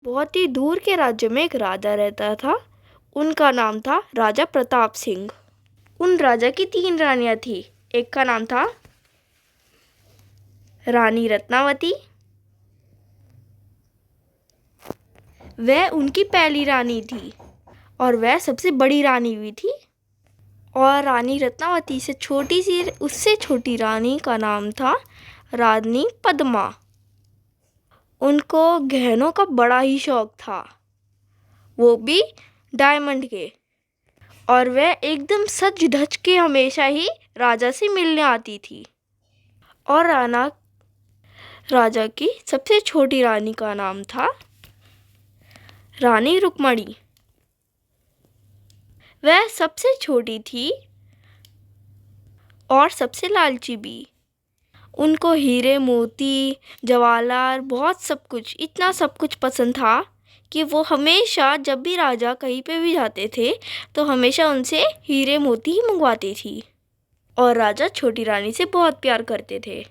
बहुत ही दूर के राज्य में एक राजा रहता था। उनका नाम था राजा प्रताप सिंह। उन राजा की 3 रानियां थी। एक का नाम था रानी रत्नावती। वह उनकी पहली रानी थी और वह सबसे बड़ी रानी भी थी। और रानी रत्नावती से उससे छोटी रानी का नाम था रानी पद्मा। उनको गहनों का बड़ा ही शौक था, वो भी डायमंड के। और वह एकदम सज धज के हमेशा ही राजा से मिलने आती थी। और राजा की सबसे छोटी रानी का नाम था रानी रुक्मणी। वह सबसे छोटी थी और सबसे लालची भी। उनको हीरे मोती जवाहरात इतना सब कुछ पसंद था कि वो हमेशा जब भी राजा कहीं पे भी जाते थे तो हमेशा उनसे हीरे मोती ही मंगवाती थी। और राजा छोटी रानी से बहुत प्यार करते थे।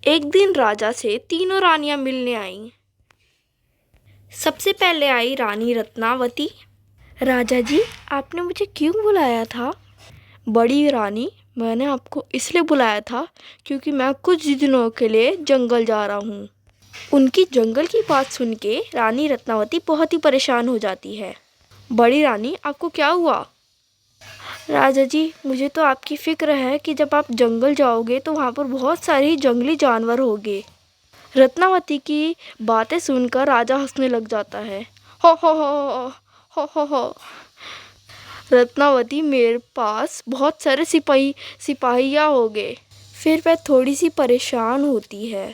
एक दिन राजा से तीनों रानियां मिलने आईं। सबसे पहले आई रानी रत्नावती। राजा जी, आपने मुझे क्यों बुलाया था? बड़ी रानी, मैंने आपको इसलिए बुलाया था क्योंकि मैं कुछ दिनों के लिए जंगल जा रहा हूँ। उनकी जंगल की बात सुन के रानी रत्नावती बहुत ही परेशान हो जाती है। बड़ी रानी, आपको क्या हुआ? राजा जी, मुझे तो आपकी फिक्र है कि जब आप जंगल जाओगे तो वहाँ पर बहुत सारे जंगली जानवर होंगे। रत्नावती की बातें सुनकर राजा हंसने लग जाता है। हो हो हो हो हो हो। रत्नावती, मेरे पास बहुत सारे सिपाहियाँ होंगे। फिर वह थोड़ी सी परेशान होती है।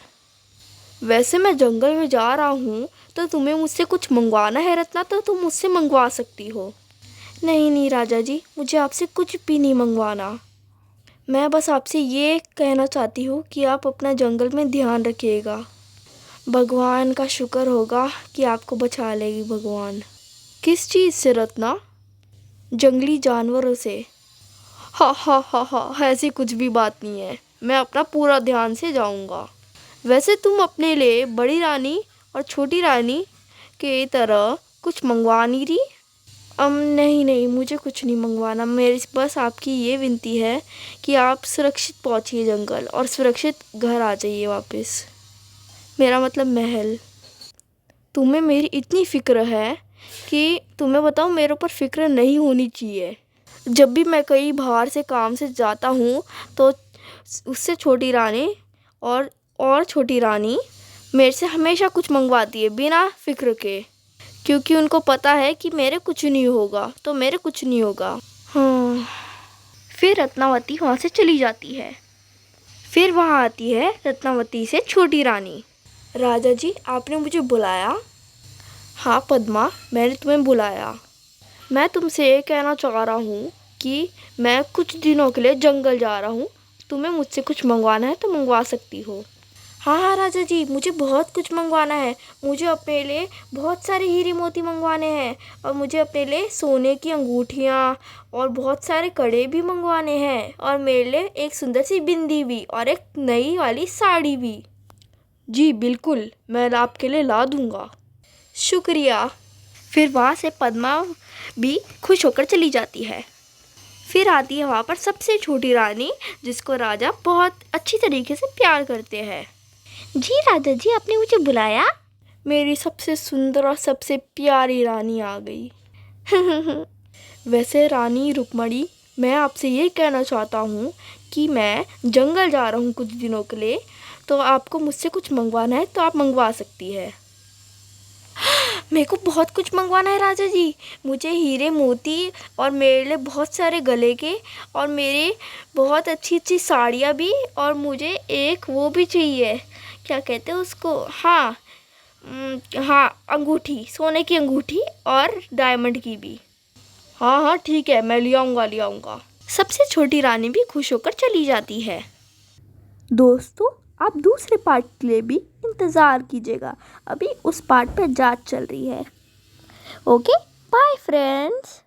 वैसे मैं जंगल में जा रहा हूँ तो तुम्हें मुझसे कुछ मंगवाना है रत्ना, तो तुम मुझसे मंगवा सकती हो। नहीं नहीं राजा जी, मुझे आपसे कुछ भी नहीं मंगवाना। मैं बस आपसे ये कहना चाहती हूँ कि आप अपना जंगल में ध्यान रखिएगा। भगवान का शुक्र होगा कि आपको बचा लेगी भगवान। किस चीज़ से रत्ना? जंगली जानवरों से। हा हा हा हा, ऐसी कुछ भी बात नहीं है। मैं अपना पूरा ध्यान से जाऊँगा। वैसे तुम अपने लिए बड़ी रानी और छोटी रानी के तरह कुछ मंगवा नहीं रही? नहीं नहीं, मुझे कुछ नहीं मंगवाना। मेरी बस आपकी ये विनती है कि आप सुरक्षित पहुंचिए जंगल और सुरक्षित घर आ जाइए वापस। मेरा मतलब महल। तुम्हें मेरी इतनी फ़िक्र है कि तुम्हें बताऊं, मेरे ऊपर फ़िक्र नहीं होनी चाहिए। जब भी मैं कहीं बाहर से काम से जाता हूँ तो उससे छोटी रानी और छोटी रानी मेरे से हमेशा कुछ मंगवाती है बिना फ़िक्र के, क्योंकि उनको पता है कि मेरे कुछ नहीं होगा तो मेरे कुछ नहीं होगा। हाँ। फिर रत्नावती वहाँ से चली जाती है। फिर वहाँ आती है रत्नावती से छोटी रानी। राजा जी, आपने मुझे बुलाया? हाँ पद्मा, मैंने तुम्हें बुलाया। मैं तुमसे ये कहना चाह रहा हूँ कि मैं कुछ दिनों के लिए जंगल जा रहा हूँ। तुम्हें मुझसे कुछ मंगवाना है तो मंगवा सकती हो। हाँ हाँ राजा जी, मुझे बहुत कुछ मंगवाना है। मुझे अपने लिए बहुत सारे हीरे मोती मंगवाने हैं और मुझे अपने लिए सोने की अंगूठियाँ और बहुत सारे कड़े भी मंगवाने हैं और मेरे लिए एक सुंदर सी बिंदी भी और एक नई वाली साड़ी भी। जी बिल्कुल, मैं आपके लिए ला दूँगा। शुक्रिया। फिर वहाँ से पद्मा भी खुश होकर चली जाती है। फिर आती है वहाँ पर सबसे छोटी रानी, जिसको राजा बहुत अच्छी तरीके से प्यार करते हैं। जी राजा जी, आपने मुझे बुलाया? मेरी सबसे सुंदर और सबसे प्यारी रानी आ गई। वैसे रानी रुक्मणी, मैं आपसे ये कहना चाहता हूँ कि मैं जंगल जा रहा हूँ कुछ दिनों के लिए, तो आपको मुझसे कुछ मंगवाना है तो आप मंगवा सकती है। मेरे को बहुत कुछ मंगवाना है राजा जी। मुझे हीरे मोती और मेरे लिए बहुत सारे गले के और मेरे बहुत अच्छी अच्छी साड़ियाँ भी, और मुझे एक वो भी चाहिए, क्या कहते हैं उसको, हाँ हाँ, अंगूठी, सोने की अंगूठी और डायमंड की भी। हाँ हाँ ठीक है, मैं ले आऊँगा। सबसे छोटी रानी भी खुश होकर चली जाती है। दोस्तों, आप दूसरे पार्ट के लिए भी इंतज़ार कीजिएगा। अभी उस पार्ट पे जांच चल रही है। Okay, bye friends.